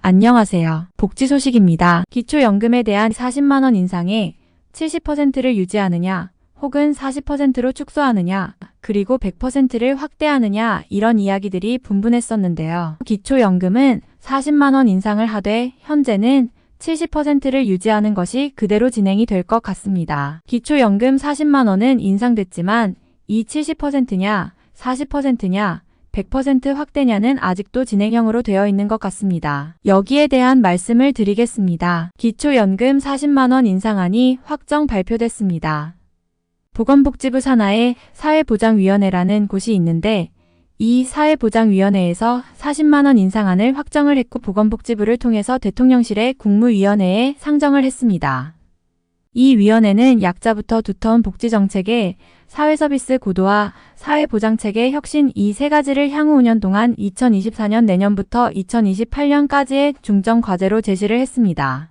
안녕하세요. 복지 소식입니다. 기초연금에 대한 40만원 인상에 70%를 유지하느냐, 혹은 40%로 축소하느냐, 그리고 100%를 확대하느냐, 이런 이야기들이 분분했었는데요. 기초연금은 40만원 인상을 하되 현재는 70%를 유지하는 것이 그대로 진행이 될 것 같습니다. 기초연금 40만원은 인상됐지만 이 70%냐, 40%냐, 100% 확대냐는 아직도 진행형으로 되어 있는 것 같습니다. 여기에 대한 말씀을 드리겠습니다. 기초연금 40만원 인상안이 확정 발표됐습니다. 보건복지부 산하에 사회보장위원회라는 곳이 있는데 이 사회보장위원회에서 40만원 인상안을 확정을 했고 보건복지부를 통해서 대통령실의 국무위원회에 상정을 했습니다. 이 위원회는 약자부터 두터운 복지정책의 사회서비스 고도화, 사회보장체계 혁신 이 세 가지를 향후 5년 동안 2024년 내년부터 2028년까지의 중점 과제로 제시를 했습니다.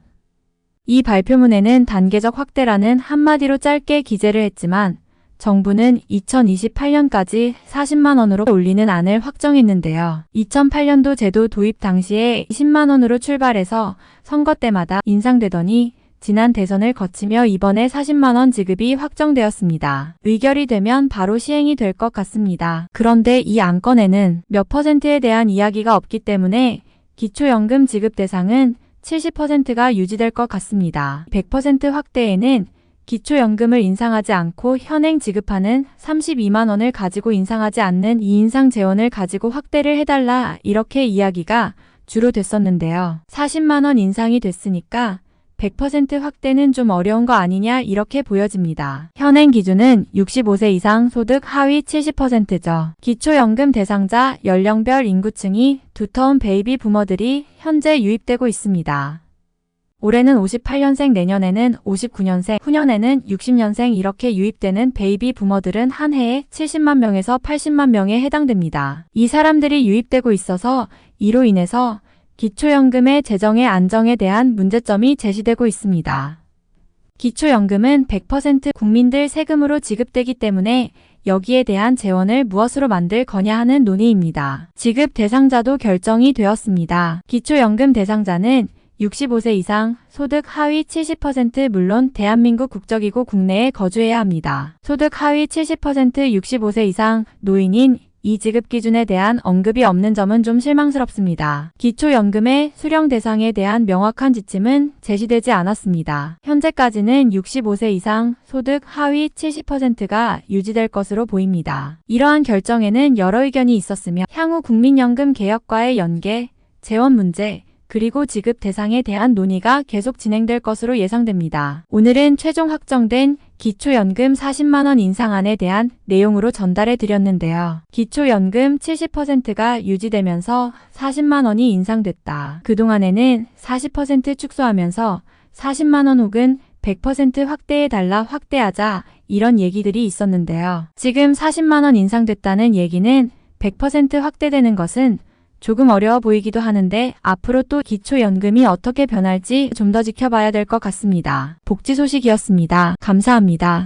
이 발표문에는 단계적 확대라는 한마디로 짧게 기재를 했지만 정부는 2028년까지 40만 원으로 올리는 안을 확정했는데요. 2008년도 제도 도입 당시에 10만 원으로 출발해서 선거 때마다 인상되더니 지난 대선을 거치며 이번에 40만 원 지급이 확정되었습니다. 의결이 되면 바로 시행이 될 것 같습니다. 그런데 이 안건에는 몇 %에 대한 이야기가 없기 때문에 기초연금 지급 대상은 70%가 유지될 것 같습니다. 100% 확대에는 기초연금을 인상하지 않고 현행 지급하는 32만 원을 가지고 인상하지 않는 이 인상 재원을 가지고 확대를 해달라 이렇게 이야기가 주로 됐었는데요. 40만 원 인상이 됐으니까 100% 확대는 좀 어려운 거 아니냐 이렇게 보여집니다. 현행 기준은 65세 이상 소득 하위 70%죠. 기초연금 대상자 연령별 인구층이 두터운 베이비 부머들이 현재 유입되고 있습니다. 올해는 58년생, 내년에는 59년생, 후년에는 60년생 이렇게 유입되는 베이비 부머들은 한 해에 70만 명에서 80만 명에 해당됩니다. 이 사람들이 유입되고 있어서 이로 인해서 기초연금의 재정의 안정에 대한 문제점이 제시되고 있습니다. 기초연금은 100% 국민들 세금으로 지급되기 때문에 여기에 대한 재원을 무엇으로 만들 거냐 하는 논의입니다. 지급 대상자도 결정이 되었습니다. 기초연금 대상자는 65세 이상, 소득 하위 70% 물론 대한민국 국적이고 국내에 거주해야 합니다. 소득 하위 70% 65세 이상 노인인 이 지급 기준에 대한 언급이 없는 점은 좀 실망스럽습니다. 기초연금의 수령 대상에 대한 명확한 지침은 제시되지 않았습니다. 현재까지는 65세 이상 소득 하위 70%가 유지될 것으로 보입니다. 이러한 결정에는 여러 의견이 있었으며 향후 국민연금 개혁과의 연계, 재원 문제, 그리고 지급 대상에 대한 논의가 계속 진행될 것으로 예상됩니다. 오늘은 최종 확정된 기초연금 40만 원 인상안에 대한 내용으로 전달해 드렸는데요. 기초연금 70%가 유지되면서 40만 원이 인상됐다. 그동안에는 40% 축소하면서 40만 원 혹은 100% 확대해달라 확대하자 이런 얘기들이 있었는데요. 지금 40만 원 인상됐다는 얘기는 100% 확대되는 것은 조금 어려워 보이기도 하는데 앞으로 또 기초연금이 어떻게 변할지 좀 더 지켜봐야 될 것 같습니다. 복지 소식이었습니다. 감사합니다.